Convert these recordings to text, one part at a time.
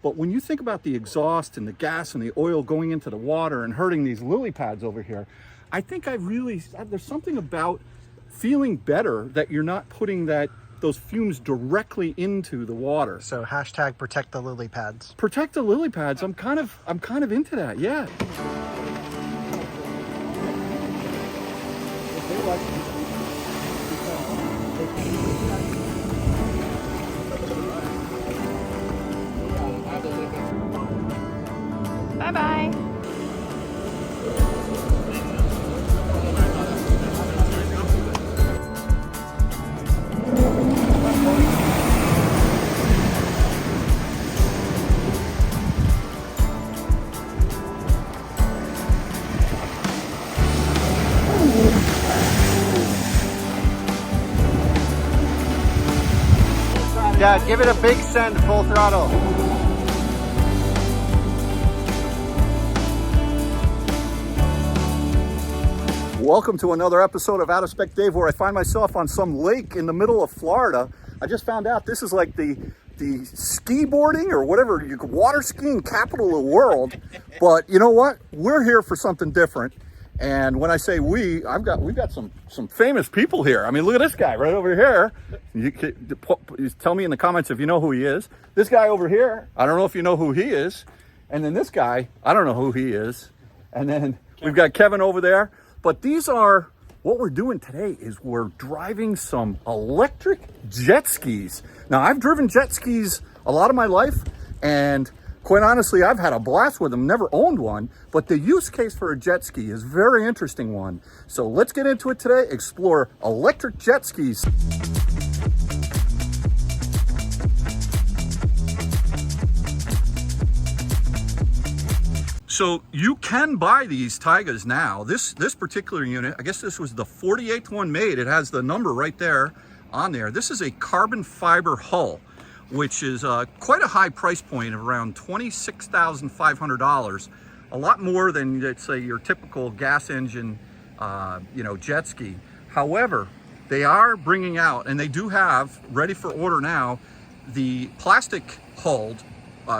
But when you think about the exhaust and the gas and the oil going into the water and hurting these lily pads over here, I think there's something about feeling better that you're not putting those fumes directly into the water. So hashtag protect the lily pads. Protect the lily pads. I'm kind of into that. Yeah. Bye-bye. Yeah, give it a big send, full throttle. Welcome to another episode of Out of Spec Dave, where I find myself on some lake in the middle of Florida. I just found out this is like the ski boarding or whatever, water skiing capital of the world. But you know what? We're here for something different. And when I say we've got some famous people here. I mean, look at this guy right over here. You tell me in the comments if you know who he is. This guy over here, I don't know if you know who he is. And then this guy, I don't know who he is. And then we've got Kevin over there. But what we're doing today is we're driving some electric jet skis. Now, I've driven jet skis a lot of my life, and quite honestly, I've had a blast with them, never owned one, but the use case for a jet ski is a very interesting one. So let's get into it today, explore electric jet skis. So you can buy these Taigas now. This particular unit, I guess this was the 48th one made. It has the number right there on there. This is a carbon fiber hull, which is quite a high price point of around $26,500. A lot more than, let's say, your typical gas engine, jet ski. However, they are bringing out, and they do have ready for order now, the plastic hulled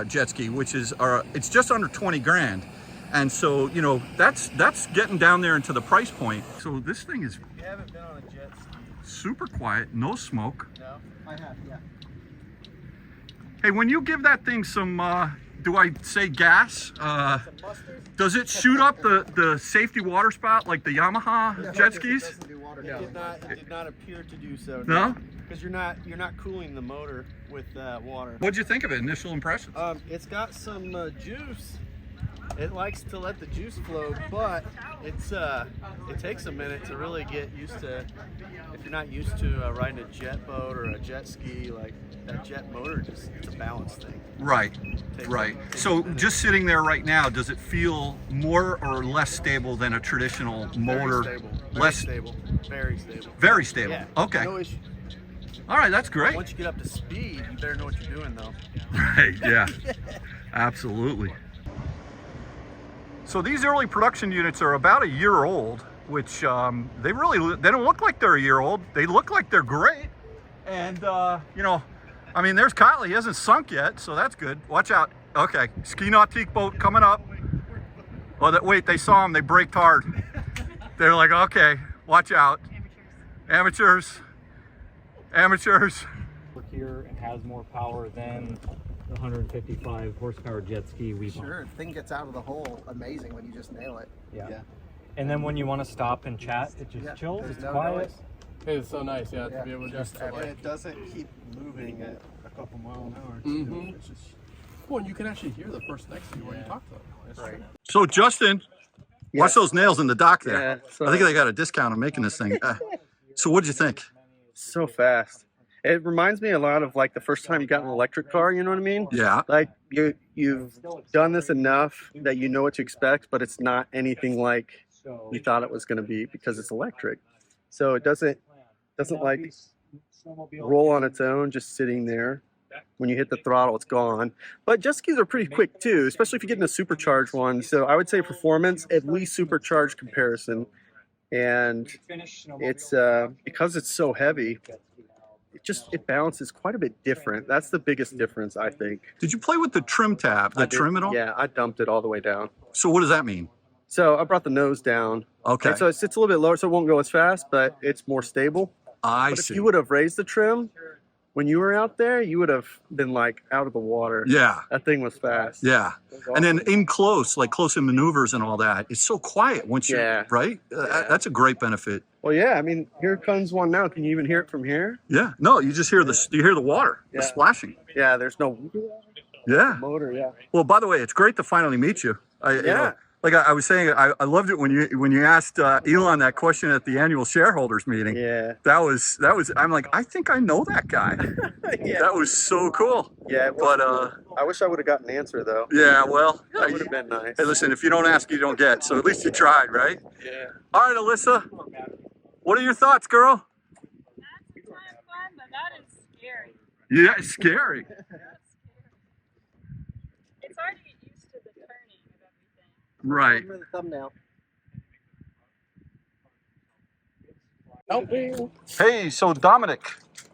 jet ski, which is it's just under 20 grand. And so, that's getting down there into the price point. So this thing is, You haven't been on a jet ski? Super quiet, no smoke. No, I have, yeah. Hey, when you give that thing some, do I say gas? Does it shoot up the safety water spout like the Yamaha jet skis? It did not appear to do so. No? Because you're not cooling the motor with water. What'd you think of it? Initial impressions? It's got some juice. It likes to let the juice flow, but it takes a minute to really get used to. If you're not used to riding a jet boat or a jet ski, like that jet motor, it's a balance thing. Right. So just sitting there right now, does it feel more or less stable than a traditional motor? Very stable. Very stable. Very stable. Yeah, okay. No issue. All right, that's great. Once you get up to speed, you better know what you're doing, though. Right. Yeah. Absolutely. So these early production units are about a year old, which they don't look like they're a year old. They look like they're great. And, there's Kyle. He hasn't sunk yet, so that's good. Watch out. Okay, ski nautique boat coming up. Oh, wait, they saw him. They braked hard. They're like, okay, watch out. Amateurs. Look here, it has more power than the 155 horsepower jet ski we bought. Sure, the thing gets out of the hole amazing when you just nail it. Yeah. And then when you want to stop and chat, it just chills, there's it's no quiet. noise. It's so nice, to be able just to And it doesn't keep moving at a couple mile an hour. Mhm. It's just, well, and you can actually hear the person next to you when you talk to them. That's Right. So, Justin, watch those nails in the dock there. Yeah, so I think they got a discount on making this thing. So what did you think? so fast. It reminds me a lot of like the first time you got an electric car, you know what I mean? Yeah. Like you've done this enough that you know what to expect, but it's not anything like you thought it was going to be because it's electric. So it doesn't like roll on its own just sitting there. When you hit the throttle, it's gone. But jet skis are pretty quick too, especially if you get in a supercharged one. So I would say performance, at least supercharged comparison. And it's because it's so heavy, it balances quite a bit different. That's the biggest difference, I think. Did you play with the trim tab, the I did- trim at all? Yeah, I dumped it all the way down. So what does that mean? So I brought the nose down. Okay. And so it sits a little bit lower, so it won't go as fast, but it's more stable. I But see. if you would have raised the trim when you were out there, you would have been like out of the water. Yeah. That thing was fast. Yeah. And then in close, like close in maneuvers and all that, it's so quiet once you're, Yeah. right? That's a great benefit. Well, yeah. I mean, here comes one now. Can you even hear it from here? Yeah. No, you just hear the water, the Yeah. splashing. Yeah. There's no Yeah. motor. Yeah. Well, by the way, it's great to finally meet you. You know, like I was saying, I loved it when you asked Elon that question at the annual shareholders meeting. Yeah. That was. I'm like, I think I know that guy. Yeah. That was so cool. Yeah. But I wish I would have gotten an answer though. yeah, well, That would have been nice. hey, listen, if you don't ask, you don't get. So at least you tried, right? Yeah. All right, Alyssa, what are your thoughts, girl? That's kind of fun, but that is scary. Yeah, it's scary. That's scary. It's hard to get used to the turning of everything. Right. Remember the thumbnail. Help me. Hey, so Dominic,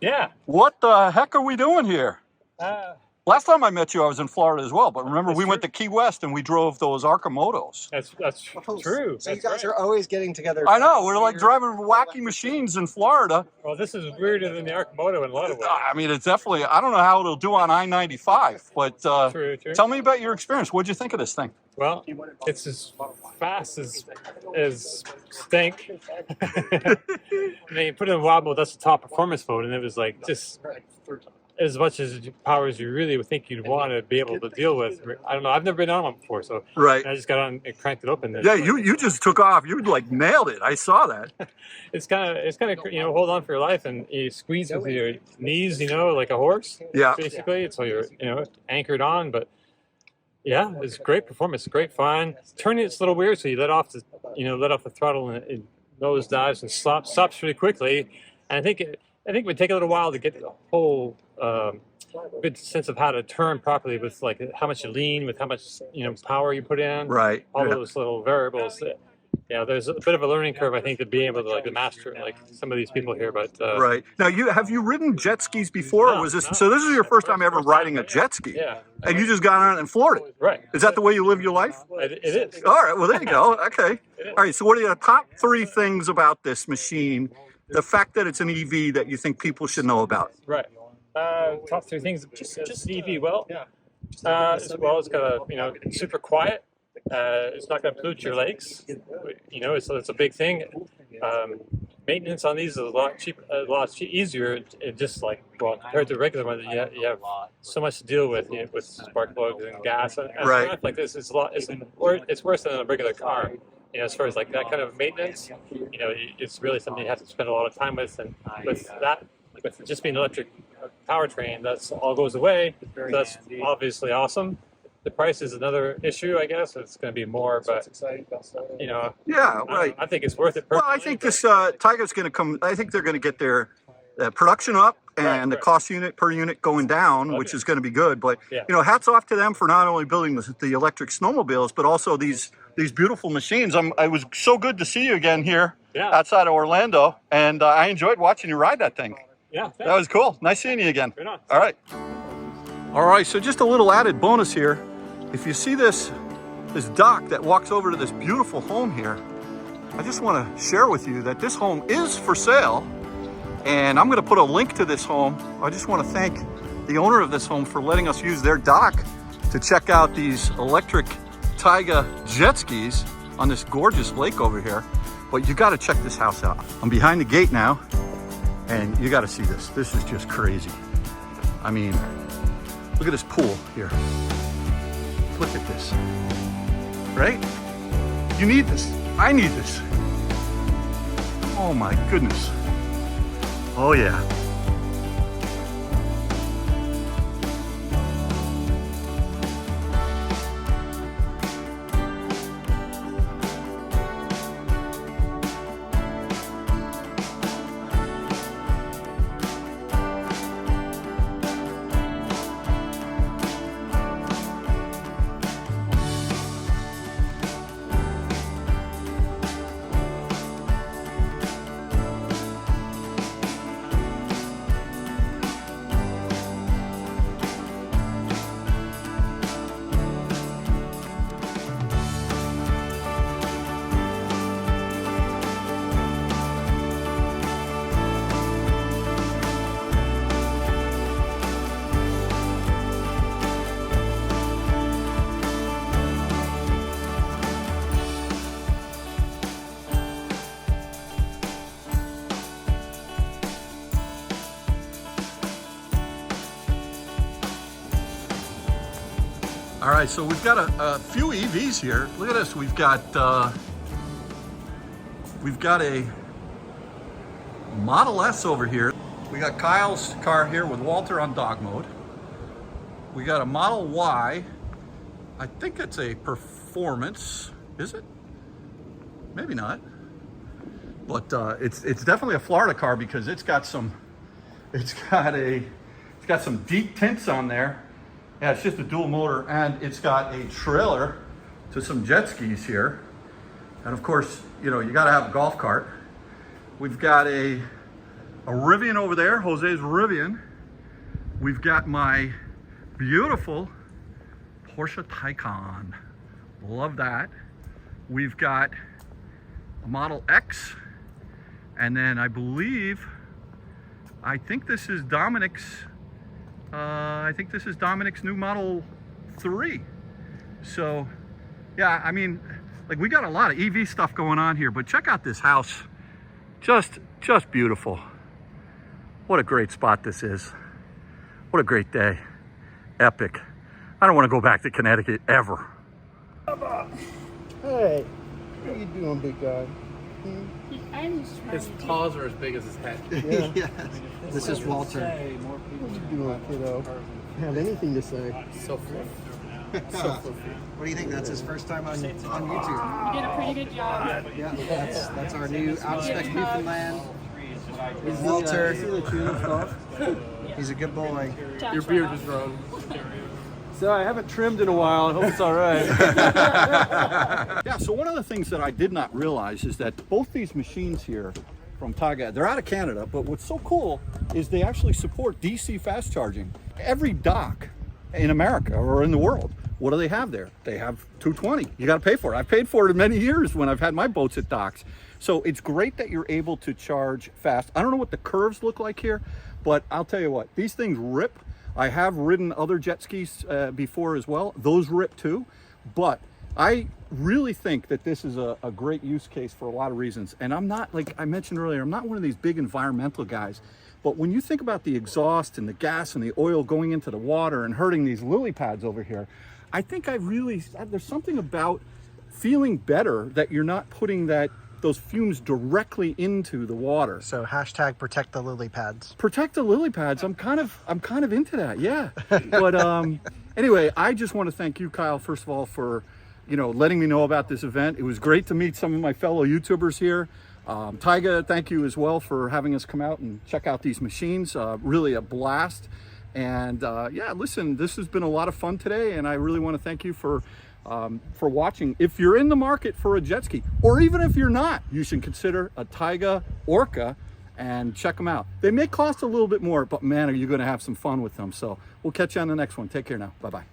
Yeah. what the heck are we doing here? Last time I met you, I was in Florida as well. But remember, That's we went to Key West and we drove those Arca motos. That's true. So you That's guys right. are always getting together. I know, we're like driving wacky machines in Florida. Well, this is weirder than the Arcmoto in a lot of ways. I mean, it's definitely, I don't know how it'll do on I-95, but True. tell me about your experience. What'd you think of this thing? Well, it's as fast as stink. I mean, you put it in wild mode, that's the top performance mode, and it was like just as much as power as you really would think you'd want to be able to deal with. I don't know. I've never been on one before, so Right. I just got on and cranked it open. Yeah, you just took off. You like nailed it. I saw that. It's kind of hold on for your life, and you squeeze with your knees, like a horse. Yeah. Basically, so you're anchored on, but. Yeah, it's great performance, great fun. Turning it's a little weird, so you let off the throttle and it nose dives and stops really quickly. And I think it would take a little while to get the whole good sense of how to turn properly with like how much you lean, with how much power you put in, Right. all Yeah. those little variables. There's a bit of a learning curve, I think, to be able to master like some of these people here. But Right. Now, have you ridden jet skis before? Or No, was this no. so? This is your first time ever riding a jet ski, Yeah, and you just got on it in Florida. right. Is that the way you live your life? It is. All right. Well, there you go. Okay. All right. So, what are your top 3 things about this machine? The fact that it's an EV that you think people should know about. Right. Top 3 things. Just EV. Well, it's got it's super quiet. It's not going to pollute your lakes. So it's a big thing. Maintenance on these is a lot cheaper, easier. It just compared to regular ones, you have so much to deal with, with spark plugs and gas. And Right. stuff like this, it's worse than a regular car. As far as like that kind of maintenance, it's really something you have to spend a lot of time with. And with just being an electric powertrain, that's all goes away. So that's obviously awesome. The price is another issue, I guess. It's going to be more, but Yeah. Right. I think it's worth it. Well, I personally, think but- this Taiga's going to come. I think they're going to get their production up and the cost per unit going down, which is going to be good. But Yeah. hats off to them for not only building the electric snowmobiles, but also these beautiful machines. I was so good to see you again here outside of Orlando, and I enjoyed watching you ride that thing. Yeah, That was cool. Nice seeing you again. Right on. All right. All right. So just a little added bonus here. If you see this dock that walks over to this beautiful home here, I just want to share with you that this home is for sale, and I'm going to put a link to this home. I just want to thank the owner of this home for letting us use their dock to check out these electric Taiga jet skis on this gorgeous lake over here. But you got to check this house out. I'm behind the gate now, and you got to see this. This is just crazy. I mean, look at this pool here. Look at this, right? You need this. I need this. Oh my goodness. Oh yeah. All right, so we've got a few EVs here. Look at this. We've got a Model S over here. We got Kyle's car here with Walter on dog mode. We got a Model Y. I think it's a performance. Is it? Maybe not. But it's definitely a Florida car because it's got some deep tints on there. Yeah, it's just a dual motor, and it's got a trailer to some jet skis here. And of course, you know, you got to have a golf cart. We've got a Rivian over there, Jose's Rivian. We've got my beautiful Porsche Taycan. Love that. We've got a Model X, and then I think this is Dominic's new Model 3. So, yeah, I mean, like, we got a lot of EV stuff going on here, but check out this house. Just beautiful. What a great spot this is. What a great day. Epic. I don't want to go back to Connecticut ever. Hey, what are you doing, big guy? His paws are as big as his head. Yeah. This is Walter. What are you doing, kiddo? Have anything to say? So fluffy. So fluffy. What do you think? That's his first time on YouTube. You did a pretty good job. Yeah, that's our new out of spec Newfoundland. Walter. He's a good boy. Your beard is grown. So I haven't trimmed in a while. I hope it's all right. Yeah, so one of the things that I did not realize is that both these machines here from Taiga, they're out of Canada, but what's so cool is they actually support DC fast charging. Every dock in America or in the world, what do they have there? They have 220. You got to pay for it. I've paid for it in many years when I've had my boats at docks. So it's great that you're able to charge fast. I don't know what the curves look like here, but I'll tell you what, these things rip. I have ridden other jet skis before as well. Those rip too, but I really think that this is a great use case for a lot of reasons. And I'm not, like I mentioned earlier, I'm not one of these big environmental guys, but when you think about the exhaust and the gas and the oil going into the water and hurting these lily pads over here, I think there's something about feeling better that you're not putting those fumes directly into the water. So hashtag protect the lily pads. Protect the lily pads. I'm kind of into that. Yeah. But anyway, I just want to thank you, Kyle, first of all, for, you know, letting me know about this event. It was great to meet some of my fellow YouTubers here. Taiga, thank you as well for having us come out and check out these machines. Really a blast. And yeah, listen, this has been a lot of fun today, and I really want to thank you for watching. If you're in the market for a jet ski, or even if you're not, you should consider a Taiga Orca and check them out. They may cost a little bit more, but man, are you going to have some fun with them. So we'll catch you on the next one. Take care now. Bye-bye.